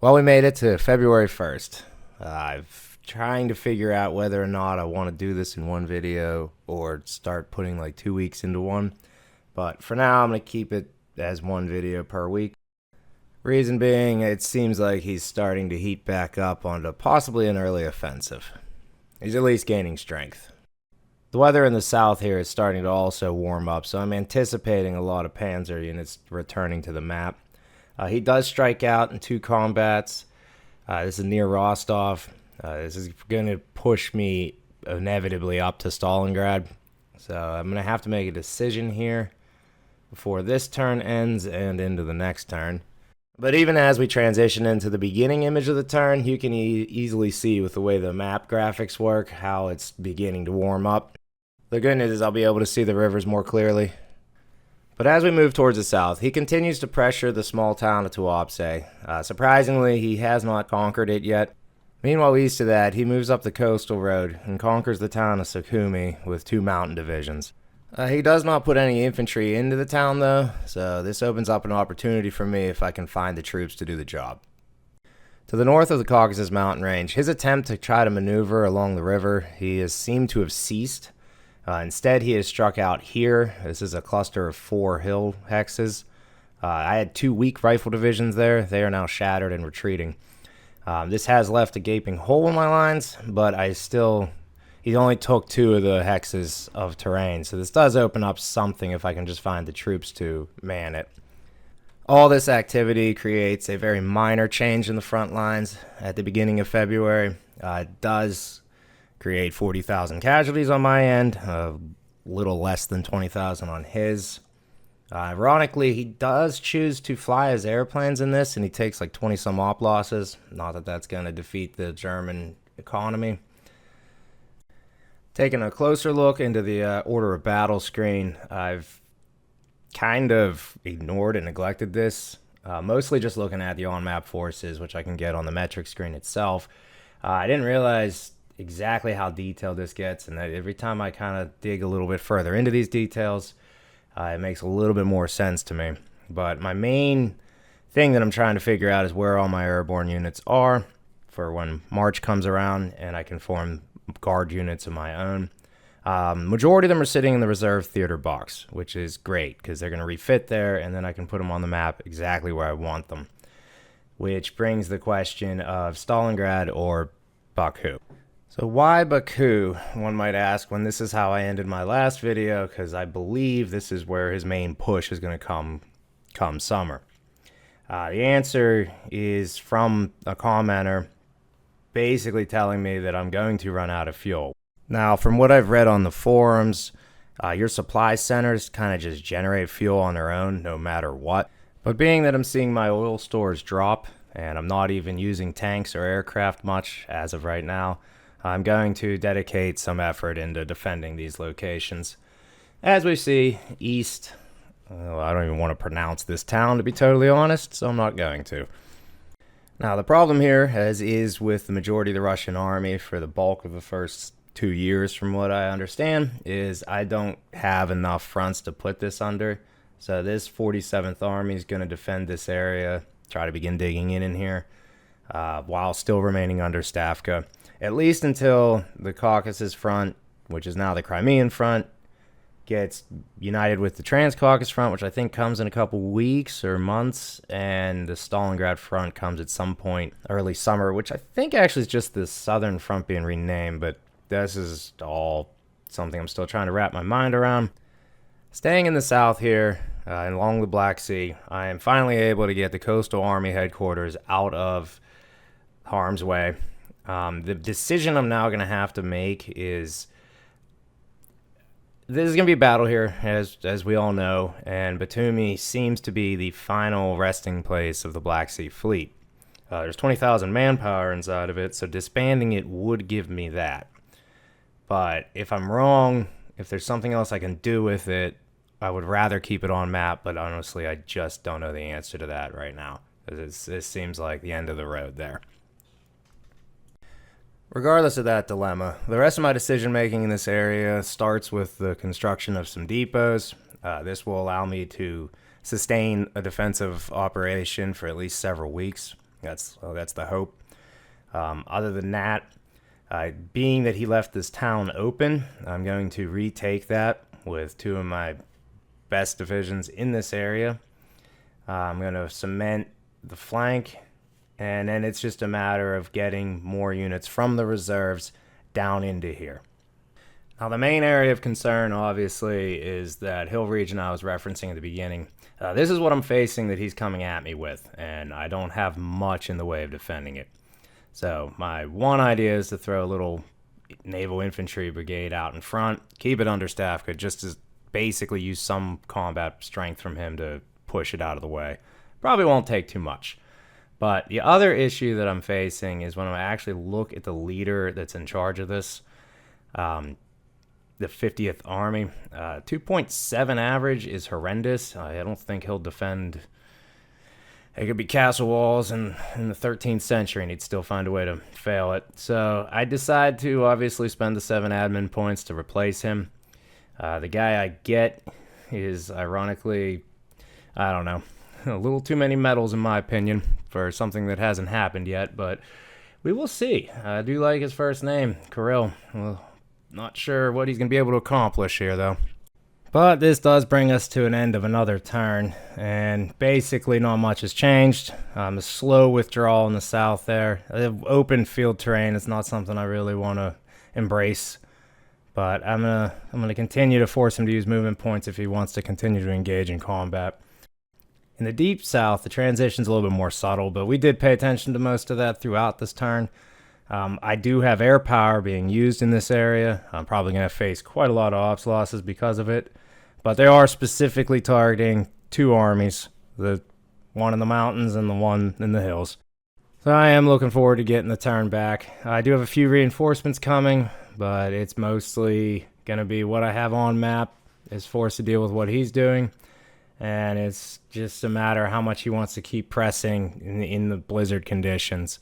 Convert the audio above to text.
Well, we made it to February 1st. I'm trying to figure out whether or not I want to do this in one video or start putting like 2 weeks into one. But for now, I'm going to keep it as one video per week. Reason being, it seems like he's starting to heat back up onto possibly an early offensive. He's at least gaining strength. The weather in the south here is starting to also warm up, so I'm anticipating a lot of Panzer units returning to the map. He does strike out in 2 combats. This is near Rostov. This is going to push me inevitably up to Stalingrad. So I'm going to have to make a decision here before this turn ends and into the next turn. But even as we transition into the beginning image of the turn, you can easily see with the way the map graphics work how it's beginning to warm up. The good news is I'll be able to see the rivers more clearly. But as we move towards the south, he continues to pressure the small town of Tuapse. Surprisingly, he has not conquered it yet. Meanwhile, east of that, he moves up the coastal road and conquers the town of Sukhumi with 2 mountain divisions. He does not put any infantry into the town, though, so this opens up an opportunity for me if I can find the troops to do the job. To the north of the Caucasus mountain range, his attempt to try to maneuver along the river, he has seemed to have ceased. Instead, he has struck out here. This is a cluster of 4 hill hexes. I had 2 weak rifle divisions there. They are now shattered and retreating. This has left a gaping hole in my lines, but he only took 2 of the hexes of terrain. So this does open up something if I can just find the troops to man it. All this activity creates a very minor change in the front lines at the beginning of February. It does create 40,000 casualties on my end, a little less than 20,000 on his. Ironically, he does choose to fly his airplanes in this, and he takes like 20 some op losses. Not that that's going to defeat the German economy. Taking a closer look into the order of battle screen, I've kind of ignored and neglected this, mostly just looking at the on-map forces, which I can get on the metric screen itself. I didn't realize exactly how detailed this gets, and that every time I kind of dig a little bit further into these details, it makes a little bit more sense to me. But my main thing that I'm trying to figure out is where all my airborne units are for when March comes around and I can form guard units of my own. Majority of them are sitting in the reserve theater box, which is great because they're going to refit there, and then I can put them on the map exactly where I want them. Which brings the question of Stalingrad or Baku. So why Baku, one might ask, when this is how I ended my last video, because I believe this is where his main push is going to come summer. The answer is from a commenter basically telling me that I'm going to run out of fuel. Now, from what I've read on the forums, your supply centers kind of just generate fuel on their own no matter what. But being that I'm seeing my oil stores drop, and I'm not even using tanks or aircraft much as of right now, I'm going to dedicate some effort into defending these locations. As we see, east, I don't even want to pronounce this town to be totally honest, so I'm not going to. Now the problem here, as is with the majority of the Russian army for the bulk of the first 2 years from what I understand, is I don't have enough fronts to put this under. So this 47th Army is going to defend this area, try to begin digging in here, while still remaining under Stavka. At least until the Caucasus front, which is now the Crimean front, gets united with the Transcaucasus front, which I think comes in a couple weeks or months, and the Stalingrad front comes at some point early summer, which I think actually is just the southern front being renamed, but this is all something I'm still trying to wrap my mind around. Staying in the south here, along the Black Sea, I am finally able to get the Coastal Army headquarters out of harm's way. The decision I'm now going to have to make is, this is going to be a battle here, as we all know, and Batumi seems to be the final resting place of the Black Sea Fleet. There's 20,000 manpower inside of it, so disbanding it would give me that. But if I'm wrong, if there's something else I can do with it, I would rather keep it on map, but honestly, I just don't know the answer to that right now. This seems like the end of the road there. Regardless of that dilemma, the rest of my decision making in this area starts with the construction of some depots. This will allow me to sustain a defensive operation for at least several weeks. That's the hope. Other than that, being that he left this town open, I'm going to retake that with two of my best divisions in this area. I'm going to cement the flank, and then it's just a matter of getting more units from the reserves down into here. Now, the main area of concern, obviously, is that hill region I was referencing at the beginning. This is what I'm facing that he's coming at me with, and I don't have much in the way of defending it. So my one idea is to throw a little naval infantry brigade out in front, keep it understaffed, could just as basically use some combat strength from him to push it out of the way. Probably won't take too much. But the other issue that I'm facing is when I actually look at the leader that's in charge of this, the 50th Army. 2.7 average is horrendous. I don't think he'll defend. It could be castle walls in the 13th century, and he'd still find a way to fail it. So I decide to obviously spend the 7 admin points to replace him. The guy I get is, ironically, I don't know, a little too many medals in my opinion for something that hasn't happened yet, but we will see. I do like his first name, Kirill. Well, not sure what he's going to be able to accomplish here, though. But this does bring us to an end of another turn, and basically not much has changed. A slow withdrawal in the south there. Open field terrain is not something I really want to embrace, but I'm gonna continue to force him to use movement points if he wants to continue to engage in combat. In the deep south, the transition's a little bit more subtle, but we did pay attention to most of that throughout this turn. I do have air power being used in this area. I'm probably going to face quite a lot of ops losses because of it. But they are specifically targeting 2 armies, the one in the mountains and the one in the hills. So I am looking forward to getting the turn back. I do have a few reinforcements coming, but it's mostly going to be what I have on map is forced to deal with what he's doing. And it's just a matter of how much he wants to keep pressing in the blizzard conditions.